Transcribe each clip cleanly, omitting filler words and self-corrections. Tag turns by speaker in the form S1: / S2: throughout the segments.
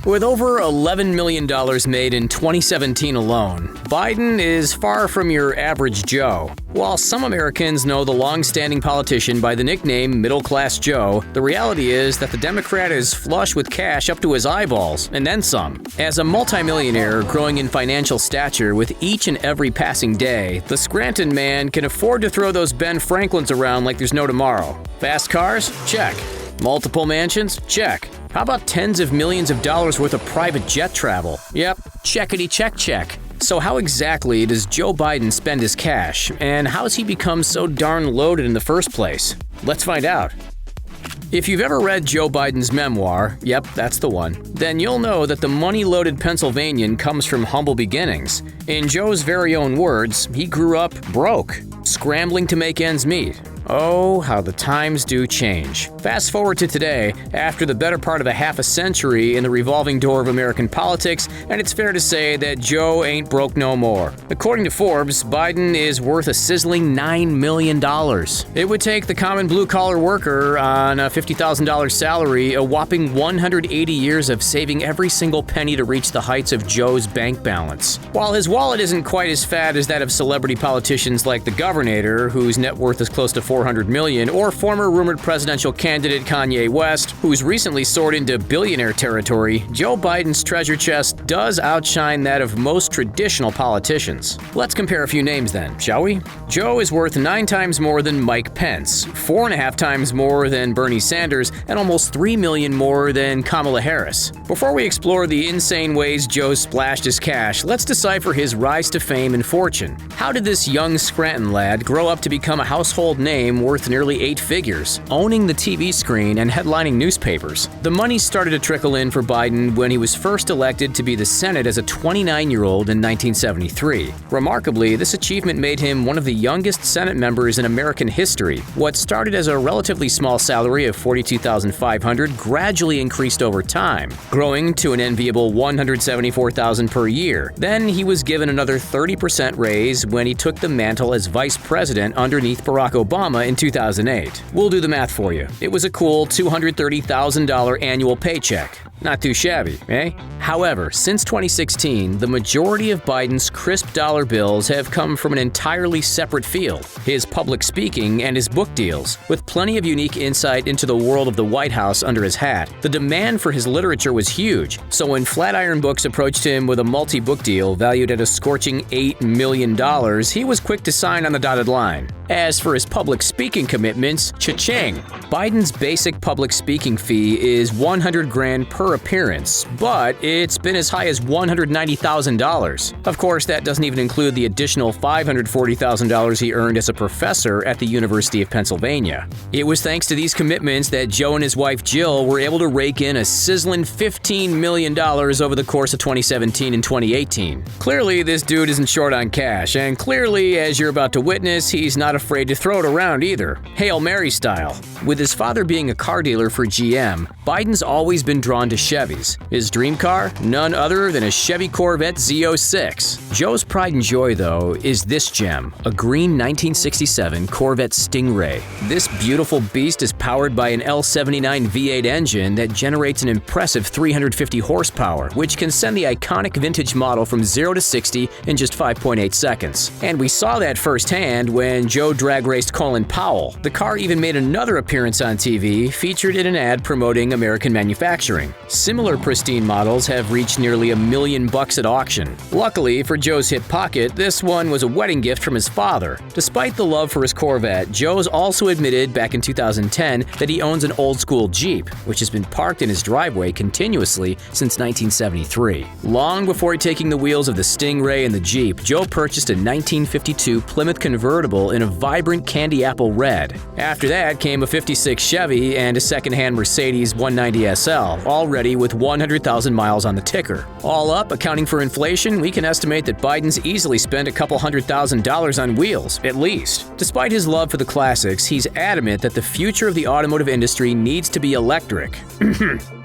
S1: With over $11 million made in 2017 alone, Biden is far from your average Joe. While some Americans know the long-standing politician by the nickname Middle Class Joe, the reality is that the Democrat is flush with cash up to his eyeballs, and then some. As a multi-millionaire growing in financial stature with each and every passing day, the Scranton man can afford to throw those Ben Franklins around like there's no tomorrow. Fast cars? Check. Multiple mansions? Check. How about tens of millions of dollars worth of private jet travel? Yep, checkity check. So how exactly does Joe Biden spend his cash, and how has he become so darn loaded in the first place? Let's find out. If you've ever read Joe Biden's memoir, yep, that's the one, then you'll know that the money-loaded Pennsylvanian comes from humble beginnings. In Joe's very own words, he grew up broke, scrambling to make ends meet. Oh, how the times do change. Fast forward to today, after the better part of a half a century in the revolving door of American politics, and it's fair to say that Joe ain't broke no more. According to Forbes, Biden is worth a sizzling $9 million. It would take the common blue-collar worker on a $50,000 salary a whopping 180 years of saving every single penny to reach the heights of Joe's bank balance. While his wallet isn't quite as fat as that of celebrity politicians like the Governor, whose net worth is close to $400 million, or former rumored presidential candidate KANYE West, who's recently soared into billionaire territory, Joe Biden's treasure chest does outshine that of most traditional politicians. Let's compare a few names then, shall we? Joe is worth 9 times more than Mike Pence, 4.5 times more than Bernie Sanders, and almost $3 million more than Kamala Harris. Before we explore the insane ways Joe splashed his cash, let's decipher his rise to fame and fortune. How did this young Scranton lad grow up to become a household name worth nearly 8 figures, owning the TV screen and headlining newspapers? The money started to trickle in for Biden when he was first elected to be the Senate as a 29-year-old in 1973. Remarkably, this achievement made him one of the youngest Senate members in American history. What started as a relatively small salary of $42,500 gradually increased over time, growing to an enviable $174,000 per year. Then he was given another 30% raise when he took the mantle as vice president underneath Barack Obama in 2008. We'll do the math for you. It was a cool $230,000 annual paycheck. Not too shabby, eh? However, since 2016, the majority of Biden's crisp dollar bills have come from an entirely separate field: his public speaking and his book deals. With plenty of unique insight into the world of the White House under his hat, the demand for his literature was huge. So when Flatiron Books approached him with a multi-book deal valued at a scorching $8 million, he was quick to sign on the dotted line. As for his public speaking commitments, cha-ching! Biden's basic public speaking fee is $100,000 per appearance, but it's been as high as $190,000. Of course, that doesn't even include the additional $540,000 he earned as a professor at the University of Pennsylvania. It was thanks to these commitments that Joe and his wife Jill were able to rake in a sizzling $15 million over the course of 2017 and 2018. Clearly, this dude isn't short on cash, and clearly, as you're about to witness, he's not afraid to throw it around either, Hail Mary style. With his father being a car dealer for GM, Biden's always been drawn to Chevys. His dream car? None other than a Chevy Corvette Z06. Joe's pride and joy, though, is this gem, a green 1967 Corvette Stingray. This beautiful beast is powered by an L79 V8 engine that generates an impressive 350 horsepower, which can send the iconic vintage model from 0 to 60 in just 5.8 seconds. And we saw that firsthand when Joe drag raced Colin Powell. The car even made another appearance on TV, featured in an ad promoting American manufacturing. Similar pristine models have reached nearly $1 million at auction. Luckily for Joe's hip pocket, this one was a wedding gift from his father. Despite the love for his Corvette, Joe's also admitted back in 2010 that he owns an old-school Jeep, which has been parked in his driveway continuously since 1973. Long before taking the wheels of the Stingray and the Jeep, Joe purchased a 1952 Plymouth convertible in a vibrant candy apple red. After that came a 56 Chevy and a second-hand Mercedes 190 SL, already with 100,000 miles on the ticker. All up, accounting for inflation, we can estimate that Biden's easily spent a couple $100,000 on wheels, at least. Despite his love for the classics, he's adamant that the future of the automotive industry needs to be electric.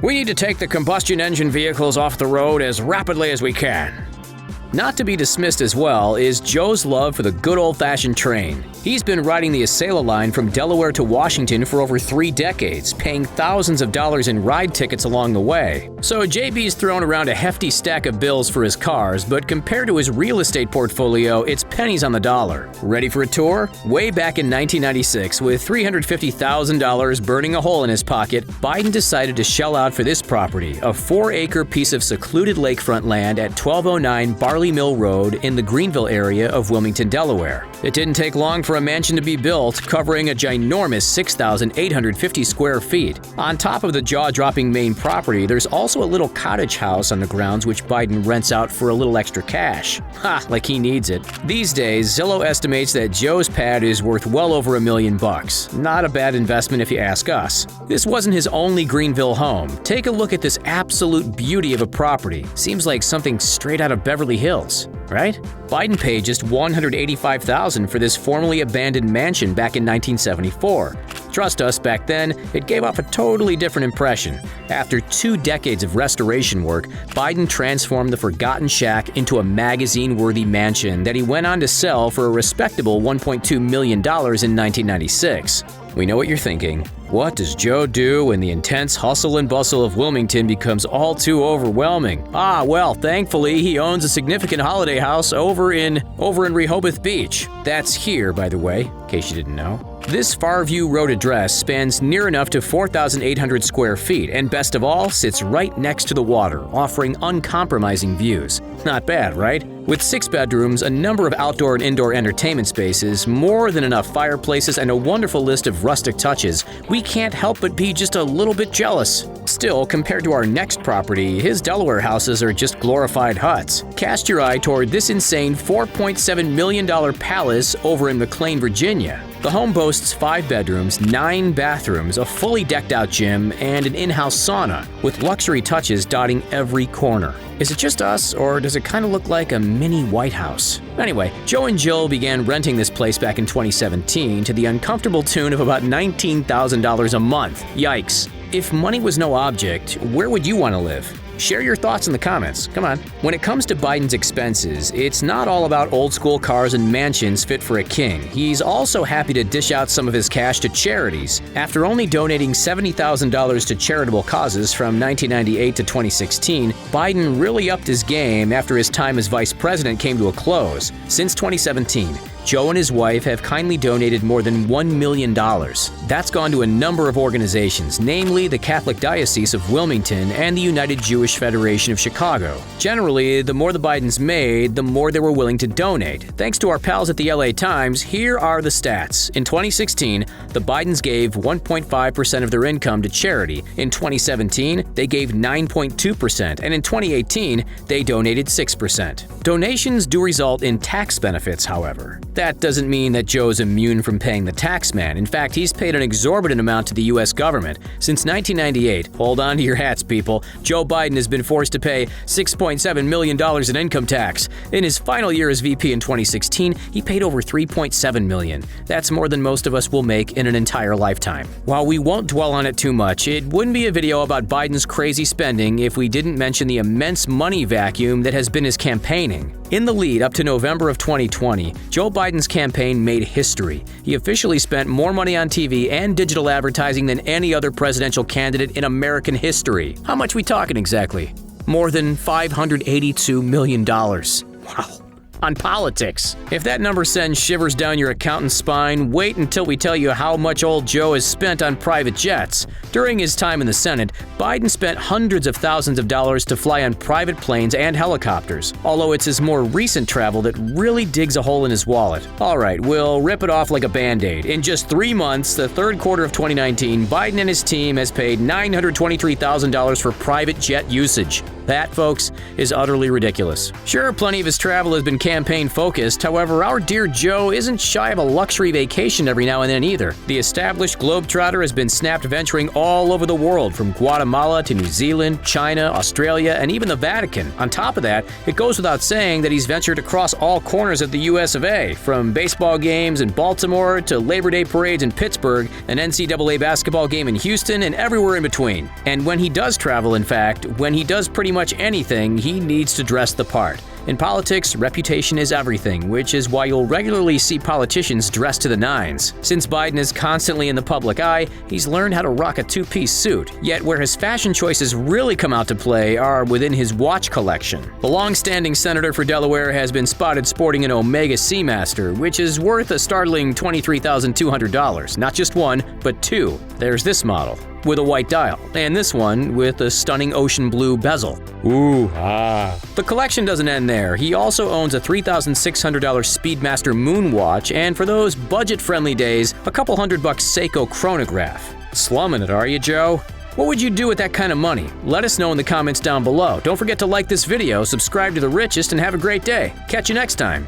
S1: We need to take the combustion engine vehicles off the road as rapidly as we can. Not to be dismissed as well is Joe's love for the good old-fashioned train. He's been riding the Acela line from Delaware to Washington for over 3 decades, paying thousands of dollars in ride tickets along the way. So JB's thrown around a hefty stack of bills for his cars, but compared to his real estate portfolio, it's pennies on the dollar. Ready for a tour? Way back in 1996, with $350,000 burning a hole in his pocket, Biden decided to shell out for this property, a 4-acre piece of secluded lakefront land at 1209 Barley Mill Road in the Greenville area of Wilmington, Delaware. It didn't take long for a mansion to be built, covering a ginormous 6,850 square feet. On top of the jaw-dropping main property, there's also a little cottage house on the grounds which Biden rents out for a little extra cash. Ha, like he needs it. These days, Zillow estimates that Joe's pad is worth well over $1 million. Not a bad investment if you ask us. This wasn't his only Greenville home. Take a look at this absolute beauty of a property. Seems like something straight out of Beverly Hills, right? Biden paid just $185,000 for this formerly abandoned mansion back in 1974. Trust us, back then, it gave off a totally different impression. After 2 decades of restoration work, Biden transformed the forgotten shack into a magazine-worthy mansion that he went on to sell for a respectable $1.2 million in 1996. We know what you're thinking. What does Joe do when the intense hustle and bustle of Wilmington becomes all too overwhelming? Well, thankfully, he owns a significant holiday house over in Rehoboth Beach. That's here, by the way, in case you didn't know. This Farview Road address spans near enough to 4,800 square feet and, best of all, sits right next to the water, offering uncompromising views. Not bad, right? With 6 bedrooms, a number of outdoor and indoor entertainment spaces, more than enough fireplaces, and a wonderful list of rustic touches, we can't help but be just a little bit jealous. Still, compared to our next property, his Delaware houses are just glorified huts. Cast your eye toward this insane $4.7 million palace over in McLean, Virginia. The home boasts 5 bedrooms, 9 bathrooms, a fully decked-out gym, and an in-house sauna, with luxury touches dotting every corner. Is it just us, or does it kind of look like a mini White House? Anyway, Joe and Jill began renting this place back in 2017 to the uncomfortable tune of about $19,000 a month. Yikes. If money was no object, where would you want to live? Share your thoughts in the comments. Come on. When it comes to Biden's expenses, it's not all about old-school cars and mansions fit for a king. He's also happy to dish out some of his cash to charities. After only donating $70,000 to charitable causes from 1998 to 2016, Biden really upped his game after his time as vice president came to a close. Since 2017, Joe and his wife have kindly donated more than $1 million. That's gone to a number of organizations, namely the Catholic Diocese of Wilmington and the United Jewish Federation of Chicago. Generally, the more the Bidens made, the more they were willing to donate. Thanks to our pals at the LA Times, here are the stats. In 2016, the Bidens gave 1.5% of their income to charity. In 2017, they gave 9.2%, and in 2018, they donated 6%. Donations do result in tax benefits, however. That doesn't mean that Joe's immune from paying the tax man. In fact, he's paid an exorbitant amount to the U.S. government. Since 1998, hold on to your hats, people, Joe Biden has been forced to pay $6.7 million in income tax. In his final year as VP in 2016, he paid over $3.7 million. That's more than most of us will make in an entire lifetime. While we won't dwell on it too much, it wouldn't be a video about Biden's crazy spending if we didn't mention the immense money vacuum that has been his campaigning. In the lead up to November of 2020, Joe Biden's campaign made history. He officially spent more money on TV and digital advertising than any other presidential candidate in American history. How much we talking exactly? More than $582 million. Wow. On politics. If that number sends shivers down your accountant's spine, wait until we tell you how much old Joe has spent on private jets. During his time in the Senate, Biden spent hundreds of thousands of dollars to fly on private planes and helicopters, although it's his more recent travel that really digs a hole in his wallet. Alright, we'll rip it off like a band-aid. In just 3 months, the third quarter of 2019, Biden and his team has paid $923,000 for private jet usage. That, folks, is utterly ridiculous. Sure, plenty of his travel has been campaign-focused, however, our dear Joe isn't shy of a luxury vacation every now and then either. The established globetrotter has been snapped venturing all over the world, from Guatemala to New Zealand, China, Australia, and even the Vatican. On top of that, it goes without saying that he's ventured across all corners of the US of A, from baseball games in Baltimore to Labor Day parades in Pittsburgh, an NCAA basketball game in Houston, and everywhere in between. And when he does travel, in fact, when he does pretty much anything, he needs to dress the part. In politics, reputation is everything, which is why you'll regularly see politicians dressed to the nines. Since Biden is constantly in the public eye, he's learned how to rock a two-piece suit. Yet where his fashion choices really come out to play are within his watch collection. The long-standing senator for Delaware has been spotted sporting an Omega SEAMASTER, which is worth a startling $23,200. Not just one, but two. There's this model with a white dial, and this one with a stunning ocean blue bezel. Ooh, ah. The collection doesn't end there. He also owns a $3,600 Speedmaster moon watch, and for those budget-friendly days, a couple $100 SEIKO chronograph. Slumming it, are you, Joe? What would you do with that kind of money? Let us know in the comments down below. Don't forget to like this video, subscribe to The Richest, and have a great day. Catch you next time.